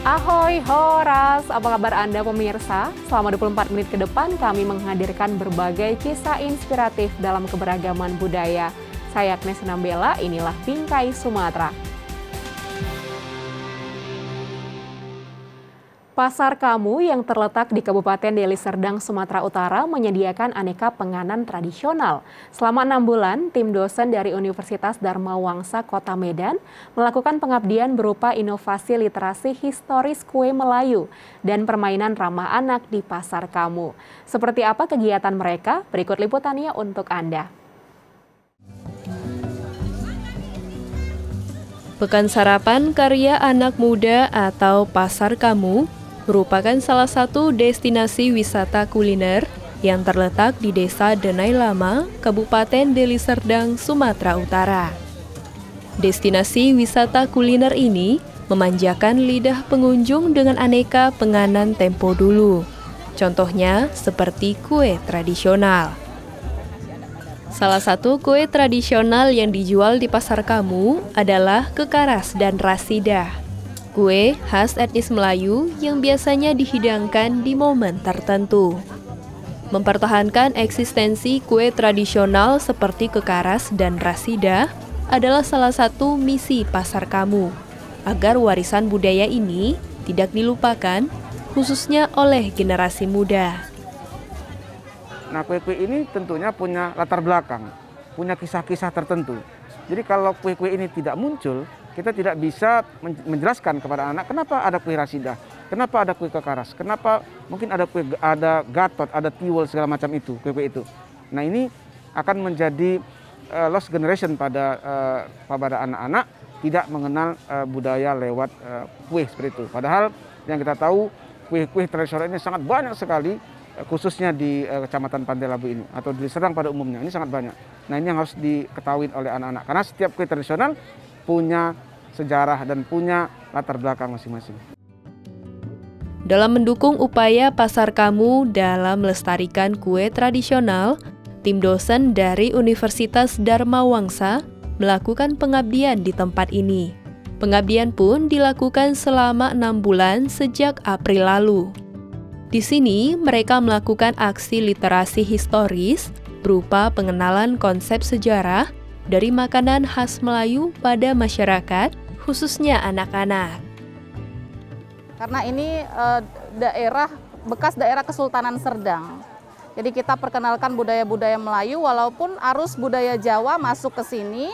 Ahoy Horas, apa kabar Anda pemirsa? Selama 24 menit ke depan kami menghadirkan berbagai kisah inspiratif dalam keberagaman budaya. Saya Agnes Nambela, inilah Bingkai Sumatera. Pasar Kamu yang terletak di Kabupaten Deli Serdang, Sumatera Utara menyediakan aneka penganan tradisional. Selama 6 bulan, tim dosen dari Universitas Dharma Wangsa Kota Medan melakukan pengabdian berupa inovasi literasi historis kue Melayu dan permainan ramah anak di Pasar Kamu. Seperti apa kegiatan mereka? Berikut liputannya untuk Anda. Pekan Sarapan Karya Anak Muda atau Pasar Kamu merupakan salah satu destinasi wisata kuliner yang terletak di Desa Denai Lama, Kabupaten Deli Serdang, Sumatera Utara. Destinasi wisata kuliner ini memanjakan lidah pengunjung dengan aneka penganan tempo dulu. Contohnya seperti kue tradisional. Salah satu kue tradisional yang dijual di Pasar Kamu adalah kekaras dan rasidah. Kue khas etnis Melayu yang biasanya dihidangkan di momen tertentu. Mempertahankan eksistensi kue tradisional seperti kekaras dan rasidah adalah salah satu misi Pasar Kamu, agar warisan budaya ini tidak dilupakan, khususnya oleh generasi muda. Nah, kue-kue ini tentunya punya latar belakang, punya kisah-kisah tertentu. Jadi kalau kue-kue ini tidak muncul, kita tidak bisa menjelaskan kepada anak kenapa ada kue rasidah, kenapa ada kue kekaras, kenapa mungkin ada kue, ada gatot, ada tiwul segala macam itu, kue-kue itu. Nah, ini akan menjadi lost generation pada anak-anak tidak mengenal budaya lewat kue seperti itu. Padahal yang kita tahu kue-kue tradisional ini sangat banyak sekali, khususnya di Kecamatan Pantai Labu ini atau di Serdang pada umumnya ini sangat banyak. Nah, ini yang harus diketahui oleh anak-anak karena setiap kue tradisional punya sejarah dan punya latar belakang masing-masing. Dalam mendukung upaya Pasar Kamu dalam melestarikan kue tradisional, tim dosen dari Universitas Dharma Wangsa melakukan pengabdian di tempat ini. Pengabdian pun dilakukan selama 6 bulan sejak April lalu. Di sini, mereka melakukan aksi literasi historis berupa pengenalan konsep sejarah dari makanan khas Melayu pada masyarakat, khususnya anak-anak. Karena ini bekas daerah Kesultanan Serdang. Jadi kita perkenalkan budaya-budaya Melayu walaupun arus budaya Jawa masuk ke sini.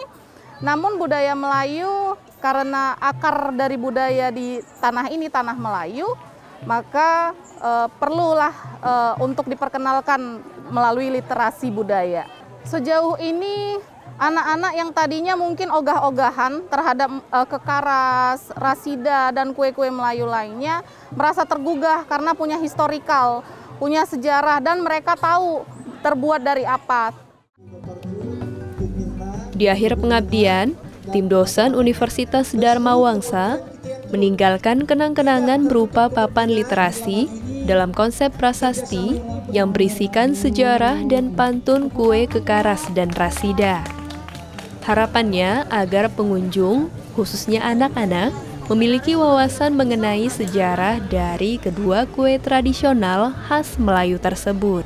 Namun budaya Melayu karena akar dari budaya di tanah ini, tanah Melayu, maka perlulah untuk diperkenalkan melalui literasi budaya. Sejauh ini anak-anak yang tadinya mungkin ogah-ogahan terhadap kekaras, rasidah, dan kue-kue Melayu lainnya merasa tergugah karena punya historikal, punya sejarah, dan mereka tahu terbuat dari apa. Di akhir pengabdian, tim dosen Universitas Dharma Wangsa meninggalkan kenang-kenangan berupa papan literasi dalam konsep prasasti yang berisikan sejarah dan pantun kue kekaras dan rasidah. Harapannya agar pengunjung, khususnya anak-anak, memiliki wawasan mengenai sejarah dari kedua kue tradisional khas Melayu tersebut.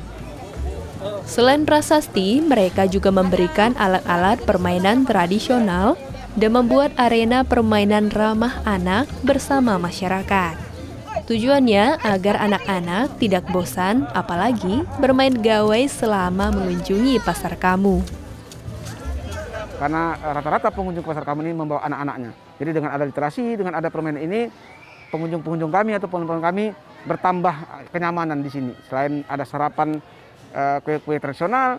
Selain prasasti, mereka juga memberikan alat-alat permainan tradisional dan membuat arena permainan ramah anak bersama masyarakat. Tujuannya agar anak-anak tidak bosan, apalagi bermain gawai selama mengunjungi Pasar Kamu. Karena rata-rata pengunjung Pasar Kamu ini membawa anak-anaknya. Jadi dengan ada literasi, dengan ada permainan ini, pengunjung-pengunjung kami atau penonton kami bertambah kenyamanan di sini. Selain ada sarapan kue-kue tradisional,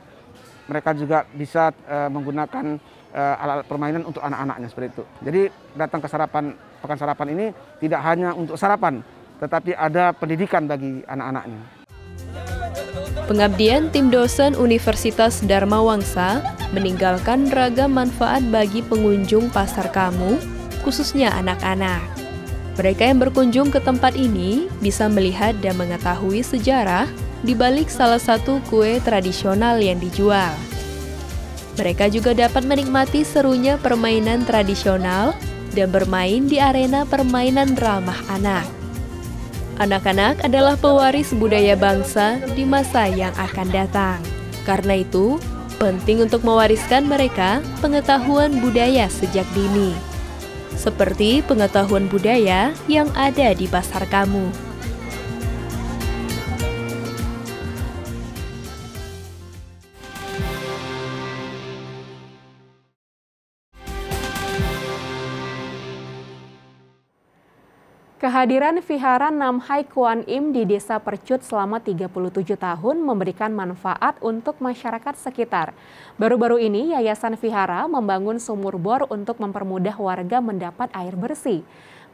mereka juga bisa menggunakan alat-alat permainan untuk anak-anaknya seperti itu. Jadi datang ke pekan sarapan ini tidak hanya untuk sarapan, tetapi ada pendidikan bagi anak-anaknya. Pengabdian tim dosen Universitas Dharma Wangsa meninggalkan ragam manfaat bagi pengunjung Pasar Kamu, khususnya anak-anak. Mereka yang berkunjung ke tempat ini bisa melihat dan mengetahui sejarah di balik salah satu kue tradisional yang dijual. Mereka juga dapat menikmati serunya permainan tradisional dan bermain di arena permainan ramah anak. Anak-anak adalah pewaris budaya bangsa di masa yang akan datang. Karena itu, penting untuk mewariskan mereka pengetahuan budaya sejak dini. Seperti pengetahuan budaya yang ada di Pasar Kamu. Kehadiran Vihara Namhai Kuan Im di Desa Percut selama 37 tahun memberikan manfaat untuk masyarakat sekitar. Baru-baru ini, Yayasan Vihara membangun sumur bor untuk mempermudah warga mendapat air bersih.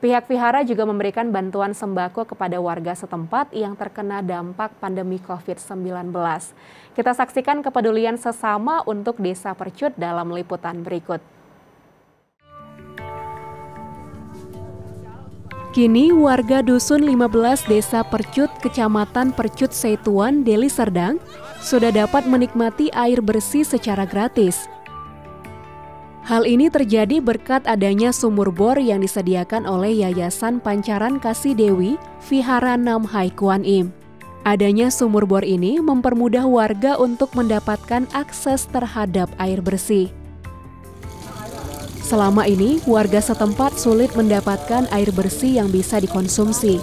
Pihak Vihara juga memberikan bantuan sembako kepada warga setempat yang terkena dampak pandemi COVID-19. Kita saksikan kepedulian sesama untuk Desa Percut dalam liputan berikut. Kini warga Dusun 15 Desa Percut, Kecamatan Percut Setuan, Deli Serdang, sudah dapat menikmati air bersih secara gratis. Hal ini terjadi berkat adanya sumur bor yang disediakan oleh Yayasan Pancaran Kasih Dewi Vihara Namhai Kuan Im. Adanya sumur bor ini mempermudah warga untuk mendapatkan akses terhadap air bersih. Selama ini, warga setempat sulit mendapatkan air bersih yang bisa dikonsumsi.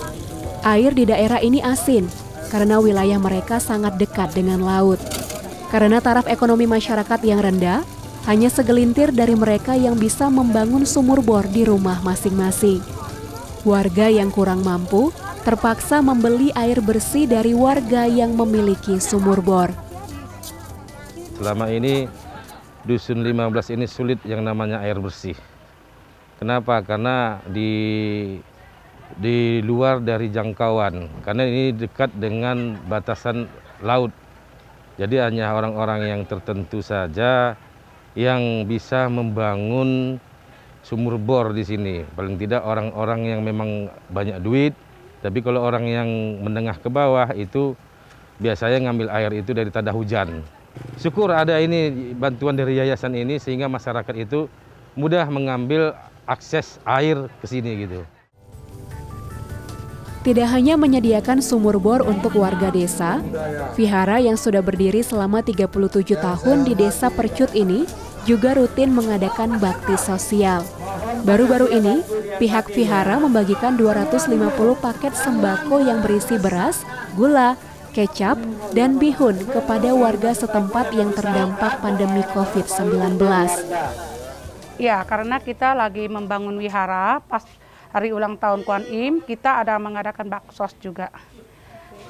Air di daerah ini asin, karena wilayah mereka sangat dekat dengan laut. Karena taraf ekonomi masyarakat yang rendah, hanya segelintir dari mereka yang bisa membangun sumur bor di rumah masing-masing. Warga yang kurang mampu terpaksa membeli air bersih dari warga yang memiliki sumur bor. Selama ini, Dusun 15 ini sulit yang namanya air bersih. Kenapa? Karena di luar dari jangkauan. Karena ini dekat dengan batasan laut. Jadi hanya orang-orang yang tertentu saja yang bisa membangun sumur bor di sini. Paling tidak orang-orang yang memang banyak duit. Tapi kalau orang yang menengah ke bawah itu biasanya ngambil air itu dari tanda hujan. Syukur ada ini bantuan dari yayasan ini sehingga masyarakat itu mudah mengambil akses air ke sini gitu. Tidak hanya menyediakan sumur bor untuk warga desa, Vihara yang sudah berdiri selama 37 tahun di Desa Percut ini juga rutin mengadakan bakti sosial. Baru-baru ini, pihak Vihara membagikan 250 paket sembako yang berisi beras, gula, kecap, dan bihun kepada warga setempat yang terdampak pandemi COVID-19. Ya, karena kita lagi membangun wihara, pas hari ulang tahun Kuan Im, kita ada mengadakan baksos juga.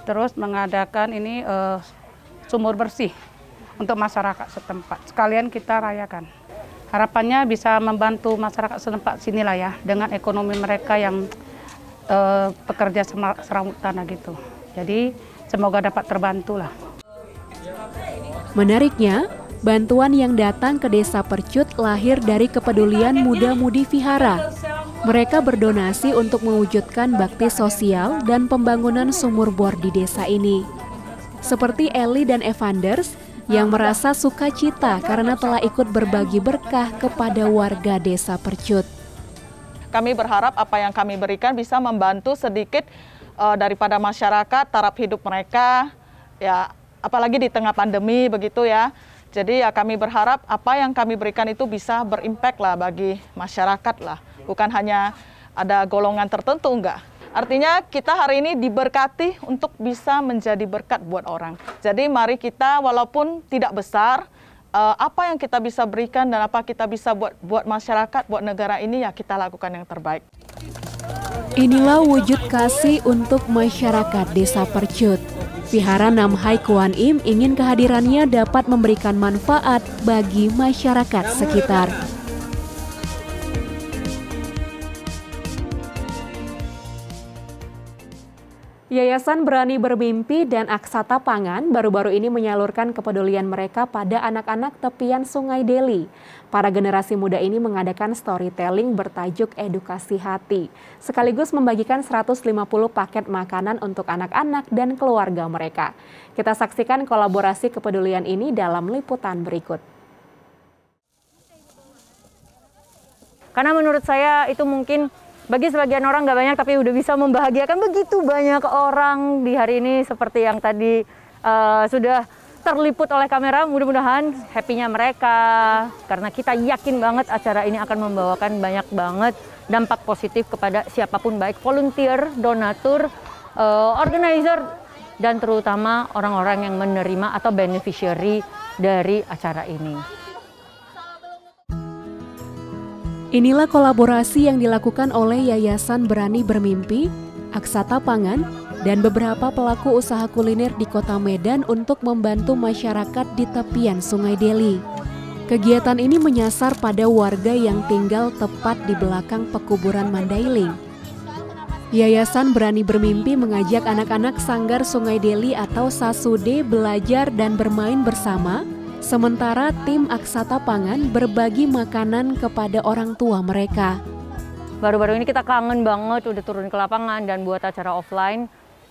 Terus mengadakan ini sumur bersih untuk masyarakat setempat. Sekalian kita rayakan. Harapannya bisa membantu masyarakat setempat sinilah ya, dengan ekonomi mereka yang pekerja seramut tanah gitu. Jadi semoga dapat terbantulah. Menariknya, bantuan yang datang ke Desa Percut lahir dari kepedulian muda-mudi Vihara. Mereka berdonasi untuk mewujudkan bakti sosial dan pembangunan sumur bor di desa ini. Seperti Eli dan Evanders yang merasa sukacita karena telah ikut berbagi berkah kepada warga Desa Percut. Kami berharap apa yang kami berikan bisa membantu sedikit daripada masyarakat, taraf hidup mereka, ya apalagi di tengah pandemi begitu ya. Jadi ya kami berharap apa yang kami berikan itu bisa berimpact lah bagi masyarakat lah. Bukan hanya ada golongan tertentu, enggak. Artinya kita hari ini diberkati untuk bisa menjadi berkat buat orang. Jadi mari kita walaupun tidak besar, apa yang kita bisa berikan dan apa kita bisa buat masyarakat, buat negara ini ya kita lakukan yang terbaik. Inilah wujud kasih untuk masyarakat Desa Percut. Vihara Namhai Kuan Im ingin kehadirannya dapat memberikan manfaat bagi masyarakat sekitar. Yayasan Berani Bermimpi dan Aksata Pangan baru-baru ini menyalurkan kepedulian mereka pada anak-anak tepian Sungai Deli. Para generasi muda ini mengadakan storytelling bertajuk Edukasi Hati, sekaligus membagikan 150 paket makanan untuk anak-anak dan keluarga mereka. Kita saksikan kolaborasi kepedulian ini dalam liputan berikut. Karena menurut saya itu mungkin bagi sebagian orang nggak banyak, tapi udah bisa membahagiakan begitu banyak orang di hari ini seperti yang tadi sudah terliput oleh kamera. Mudah-mudahan happy-nya mereka, karena kita yakin banget acara ini akan membawakan banyak banget dampak positif kepada siapapun, baik volunteer, donatur, organizer, dan terutama orang-orang yang menerima atau beneficiary dari acara ini. Inilah kolaborasi yang dilakukan oleh Yayasan Berani Bermimpi, Aksata Pangan, dan beberapa pelaku usaha kuliner di Kota Medan untuk membantu masyarakat di tepian Sungai Deli. Kegiatan ini menyasar pada warga yang tinggal tepat di belakang pekuburan Mandailing. Yayasan Berani Bermimpi mengajak anak-anak Sanggar Sungai Deli atau Sasude belajar dan bermain bersama, sementara tim Aksata Pangan berbagi makanan kepada orang tua mereka. Baru-baru ini kita kangen banget udah turun ke lapangan dan buat acara offline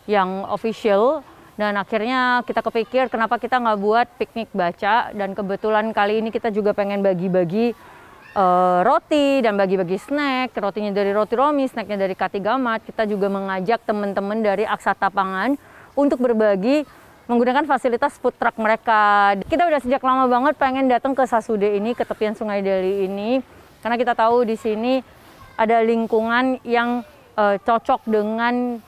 yang official, dan akhirnya kita kepikir kenapa kita nggak buat piknik baca, dan kebetulan kali ini kita juga pengen bagi-bagi roti dan bagi-bagi snack. Rotinya dari Roti Romi, snacknya dari Katigamat. Kita juga mengajak teman-teman dari Aksata Pangan untuk berbagi menggunakan fasilitas food truck mereka. Kita udah sejak lama banget pengen datang ke Sasude ini, ke tepian Sungai Deli ini, karena kita tahu di sini ada lingkungan yang cocok dengan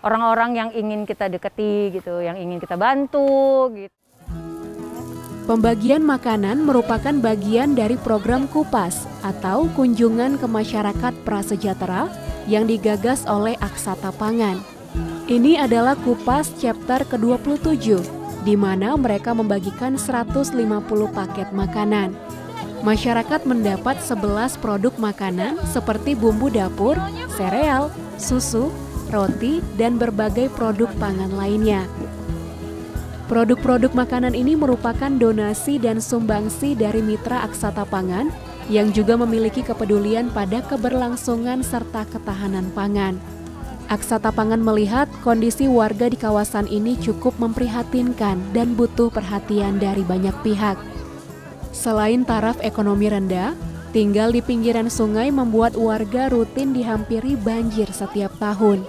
orang-orang yang ingin kita dekati gitu, yang ingin kita bantu gitu. Pembagian makanan merupakan bagian dari program KUPAS atau Kunjungan ke Masyarakat Prasejahtera yang digagas oleh Aksata Pangan. Ini adalah KUPAS chapter ke-27, di mana mereka membagikan 150 paket makanan. Masyarakat mendapat 11 produk makanan seperti bumbu dapur, sereal, susu, roti, dan berbagai produk pangan lainnya. Produk-produk makanan ini merupakan donasi dan sumbangsi dari mitra Aksata Pangan yang juga memiliki kepedulian pada keberlangsungan serta ketahanan pangan. Aksata Pangan melihat kondisi warga di kawasan ini cukup memprihatinkan dan butuh perhatian dari banyak pihak. Selain taraf ekonomi rendah, tinggal di pinggiran sungai membuat warga rutin dihampiri banjir setiap tahun.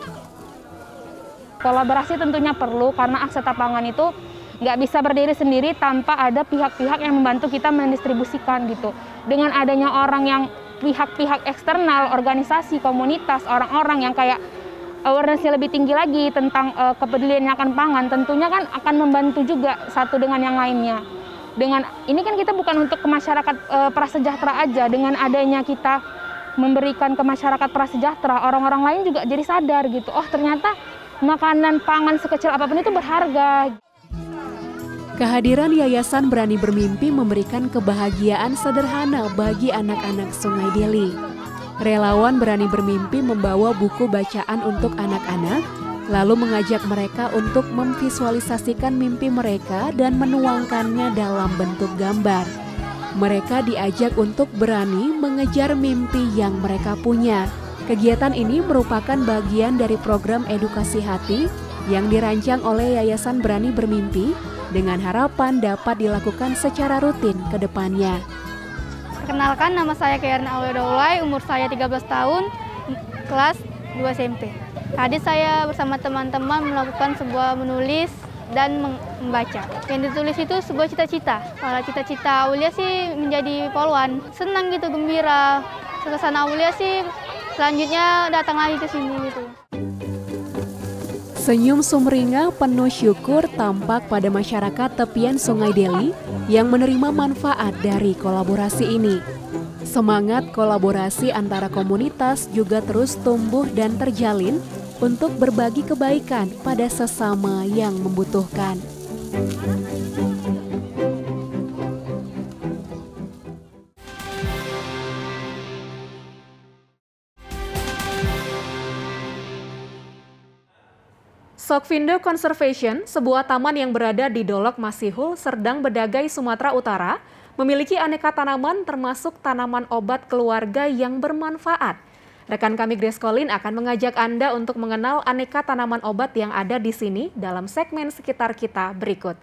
Kolaborasi tentunya perlu, karena Aksata Pangan itu nggak bisa berdiri sendiri tanpa ada pihak-pihak yang membantu kita mendistribusikan gitu. Dengan adanya orang yang pihak-pihak eksternal, organisasi, komunitas, orang-orang yang kayak awareness-nya lebih tinggi lagi tentang kepeduliannya akan pangan, tentunya kan akan membantu juga satu dengan yang lainnya. Dengan ini kan kita bukan untuk ke masyarakat prasejahtera aja, dengan adanya kita memberikan ke masyarakat prasejahtera, orang-orang lain juga jadi sadar gitu, oh ternyata makanan pangan sekecil apapun itu berharga. Kehadiran Yayasan Berani Bermimpi memberikan kebahagiaan sederhana bagi anak-anak Sungai Deli. Relawan Berani Bermimpi membawa buku bacaan untuk anak-anak, lalu mengajak mereka untuk memvisualisasikan mimpi mereka dan menuangkannya dalam bentuk gambar. Mereka diajak untuk berani mengejar mimpi yang mereka punya. Kegiatan ini merupakan bagian dari program edukasi hati yang dirancang oleh Yayasan Berani Bermimpi dengan harapan dapat dilakukan secara rutin ke depannya. Perkenalkan, nama saya Kayarna Aulia, umur saya 13 tahun, kelas 2 SMP. Tadi saya bersama teman-teman melakukan sebuah menulis dan membaca. Yang ditulis itu sebuah cita-cita. Kalau cita-cita Aulia sih menjadi poluan. Senang gitu, gembira. Kesan Aulia sih selanjutnya datang lagi ke sini gitu. Senyum sumringah penuh syukur tampak pada masyarakat tepian Sungai Deli yang menerima manfaat dari kolaborasi ini. Semangat kolaborasi antara komunitas juga terus tumbuh dan terjalin untuk berbagi kebaikan pada sesama yang membutuhkan. Sokvindo Conservation, sebuah taman yang berada di Dolok Masihul, Serdang Bedagai, Sumatera Utara, memiliki aneka tanaman termasuk tanaman obat keluarga yang bermanfaat. Rekan kami Grace Colin akan mengajak Anda untuk mengenal aneka tanaman obat yang ada di sini dalam segmen Sekitar Kita berikut.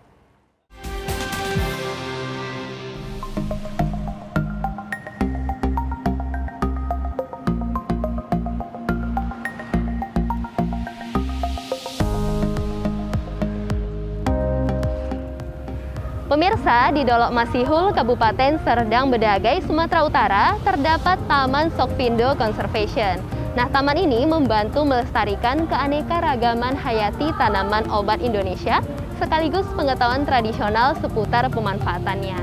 Pemirsa, di Dolok Masihul, Kabupaten Serdang Bedagai, Sumatera Utara, terdapat Taman Sokvindo Conservation. Nah, taman ini membantu melestarikan keanekaragaman hayati tanaman obat Indonesia, sekaligus pengetahuan tradisional seputar pemanfaatannya.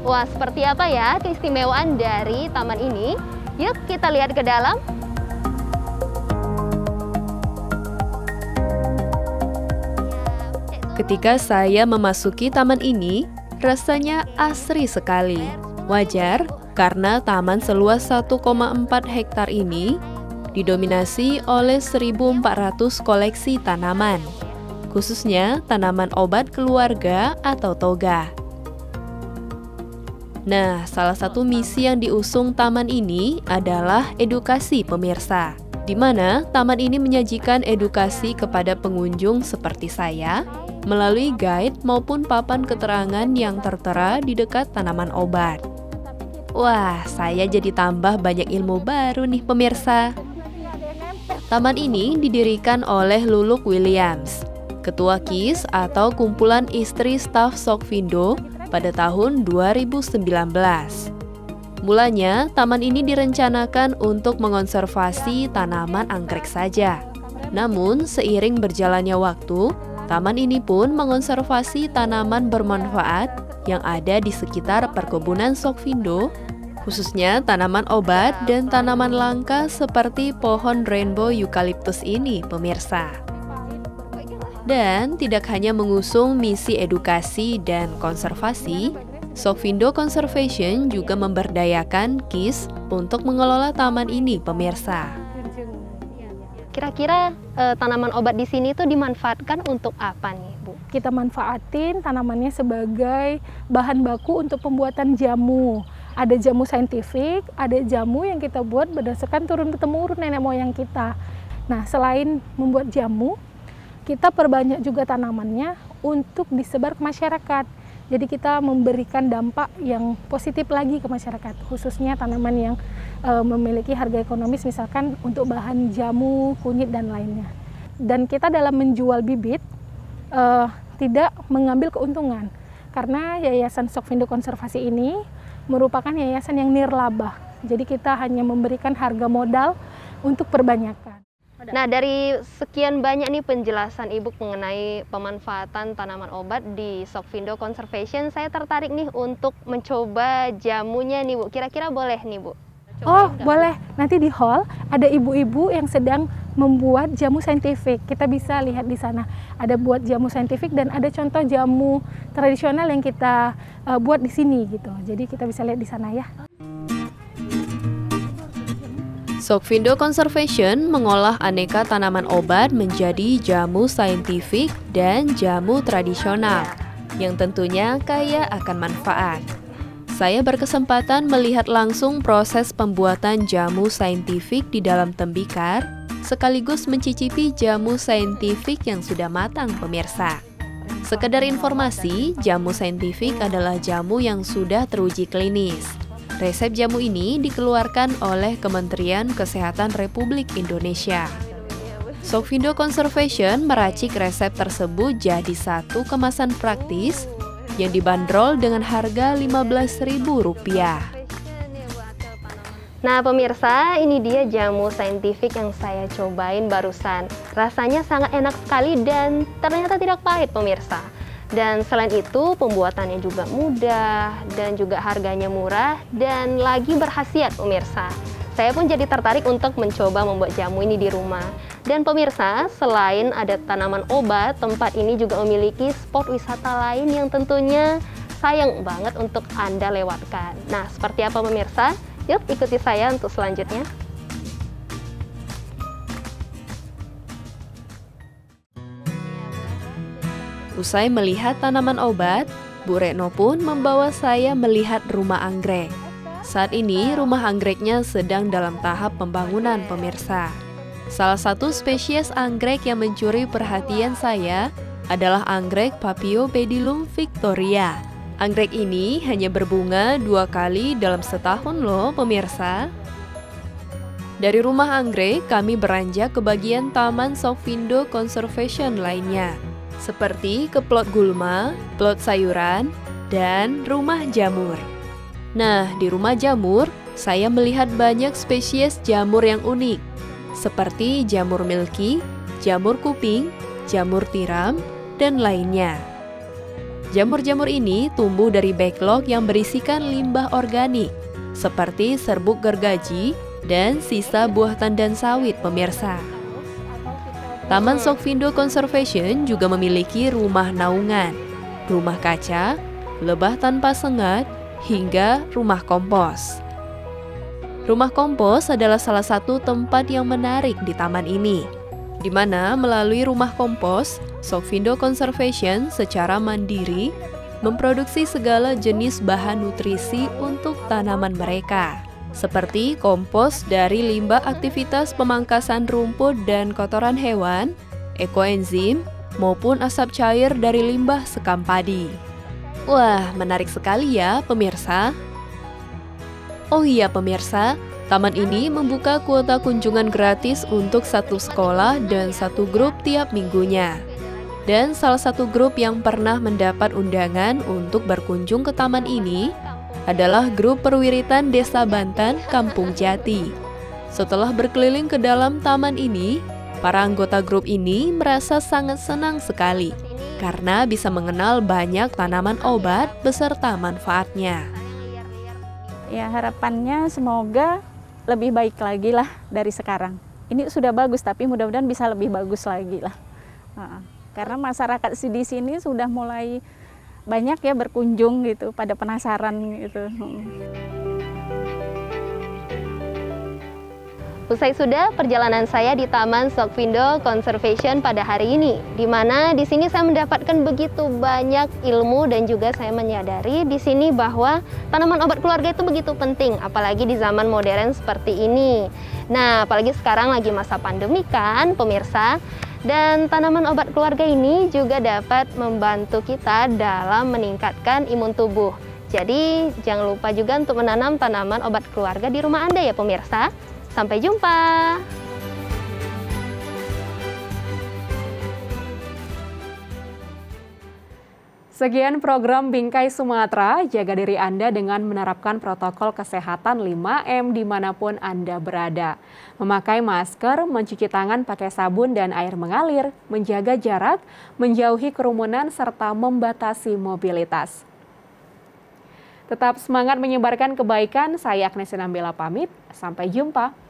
Wah, seperti apa ya keistimewaan dari taman ini? Yuk kita lihat ke dalam. Ketika saya memasuki taman ini, rasanya asri sekali. Wajar, karena taman seluas 1,4 hektar ini didominasi oleh 1.400 koleksi tanaman, khususnya tanaman obat keluarga atau toga. Nah, salah satu misi yang diusung taman ini adalah edukasi pemirsa, di mana taman ini menyajikan edukasi kepada pengunjung seperti saya melalui guide maupun papan keterangan yang tertera di dekat tanaman obat. Wah, saya jadi tambah banyak ilmu baru nih pemirsa. Taman ini didirikan oleh Luluk Williams, Ketua KIS atau Kumpulan Istri Staf Sokvindo pada tahun 2019. Mulanya, taman ini direncanakan untuk mengonservasi tanaman anggrek saja. Namun, seiring berjalannya waktu, taman ini pun mengonservasi tanaman bermanfaat yang ada di sekitar perkebunan Sokvindo, khususnya tanaman obat dan tanaman langka seperti pohon rainbow eucalyptus ini, pemirsa. Dan tidak hanya mengusung misi edukasi dan konservasi, Sokvindo Conservation juga memberdayakan KIS untuk mengelola taman ini, pemirsa. Kira-kira tanaman obat di sini tuh dimanfaatkan untuk apa nih, Bu? Kita manfaatin tanamannya sebagai bahan baku untuk pembuatan jamu. Ada jamu saintifik, ada jamu yang kita buat berdasarkan turun-temurun nenek moyang kita. Nah, selain membuat jamu, kita perbanyak juga tanamannya untuk disebar ke masyarakat. Jadi kita memberikan dampak yang positif lagi ke masyarakat, khususnya tanaman yang memiliki harga ekonomis, misalkan untuk bahan jamu, kunyit, dan lainnya. Dan kita dalam menjual bibit tidak mengambil keuntungan, karena Yayasan Sokvindo Konservasi ini merupakan yayasan yang nirlaba. Jadi kita hanya memberikan harga modal untuk perbanyakan. Nah, dari sekian banyak nih penjelasan Ibu mengenai pemanfaatan tanaman obat di Sokvindo Conservation, saya tertarik nih untuk mencoba jamunya nih, Bu. Kira-kira boleh nih, Bu? Oh, boleh. Nanti di hall ada ibu-ibu yang sedang membuat jamu saintifik. Kita bisa lihat di sana. Ada buat jamu saintifik dan ada contoh jamu tradisional yang kita buat di sini gitu. Jadi kita bisa lihat di sana ya. Sokvindo Conservation mengolah aneka tanaman obat menjadi jamu saintifik dan jamu tradisional yang tentunya kaya akan manfaat. Saya berkesempatan melihat langsung proses pembuatan jamu saintifik di dalam tembikar, sekaligus mencicipi jamu saintifik yang sudah matang, pemirsa. Sekedar informasi, jamu saintifik adalah jamu yang sudah teruji klinis. Resep jamu ini dikeluarkan oleh Kementerian Kesehatan Republik Indonesia. Sokvindo Conservation meracik resep tersebut jadi satu kemasan praktis yang dibanderol dengan harga Rp15.000. Nah, pemirsa, ini dia jamu saintifik yang saya cobain barusan. Rasanya sangat enak sekali dan ternyata tidak pahit, pemirsa. Dan selain itu, pembuatannya juga mudah dan juga harganya murah dan lagi berkhasiat, pemirsa. Saya pun jadi tertarik untuk mencoba membuat jamu ini di rumah. Dan pemirsa, selain ada tanaman obat, tempat ini juga memiliki spot wisata lain yang tentunya sayang banget untuk Anda lewatkan. Nah, seperti apa pemirsa? Yuk ikuti saya untuk selanjutnya. Usai melihat tanaman obat, Bu Retno pun membawa saya melihat rumah anggrek. Saat ini, rumah anggreknya sedang dalam tahap pembangunan, pemirsa. Salah satu spesies anggrek yang mencuri perhatian saya adalah anggrek Paphiopedilum victoria. Anggrek ini hanya berbunga 2 kali dalam setahun loh, pemirsa. Dari rumah anggrek, kami beranjak ke bagian Taman Sokvindo Conservation lainnya, seperti ke plot gulma, plot sayuran, dan rumah jamur. Nah, di rumah jamur, saya melihat banyak spesies jamur yang unik, seperti jamur milky, jamur kuping, jamur tiram, dan lainnya. Jamur-jamur ini tumbuh dari backlog yang berisikan limbah organik, seperti serbuk gergaji dan sisa buah tandan sawit, pemirsa. Taman Sokvindo Conservation juga memiliki rumah naungan, rumah kaca, lebah tanpa sengat, hingga rumah kompos. Rumah kompos adalah salah satu tempat yang menarik di taman ini, di mana melalui rumah kompos, Sokvindo Conservation secara mandiri memproduksi segala jenis bahan nutrisi untuk tanaman mereka, seperti kompos dari limbah aktivitas pemangkasan rumput dan kotoran hewan, ekoenzim, maupun asap cair dari limbah sekam padi. Wah, menarik sekali ya pemirsa. Oh iya pemirsa, taman ini membuka kuota kunjungan gratis untuk satu sekolah dan satu grup tiap minggunya. Dan salah satu grup yang pernah mendapat undangan untuk berkunjung ke taman ini adalah grup perwiritan Desa Bantan, Kampung Jati. Setelah berkeliling ke dalam taman ini, para anggota grup ini merasa sangat senang sekali karena bisa mengenal banyak tanaman obat beserta manfaatnya. Ya, harapannya semoga lebih baik lagi lah dari sekarang. Ini sudah bagus, tapi mudah-mudahan bisa lebih bagus lagi lah. Karena masyarakat di sini sudah mulai banyak ya berkunjung gitu, pada penasaran gitu. Usai sudah perjalanan saya di Taman Sokvindo Conservation pada hari ini, di mana di sini saya mendapatkan begitu banyak ilmu dan juga saya menyadari di sini bahwa tanaman obat keluarga itu begitu penting, apalagi di zaman modern seperti ini. Nah, apalagi sekarang lagi masa pandemi kan, pemirsa. Dan tanaman obat keluarga ini juga dapat membantu kita dalam meningkatkan imun tubuh. Jadi, jangan lupa juga untuk menanam tanaman obat keluarga di rumah Anda ya pemirsa. Sampai jumpa! Sekian program Bingkai Sumatera, jaga diri Anda dengan menerapkan protokol kesehatan 5M dimanapun Anda berada. Memakai masker, mencuci tangan pakai sabun dan air mengalir, menjaga jarak, menjauhi kerumunan, serta membatasi mobilitas. Tetap semangat menyebarkan kebaikan, saya Agnes Nambela pamit, sampai jumpa.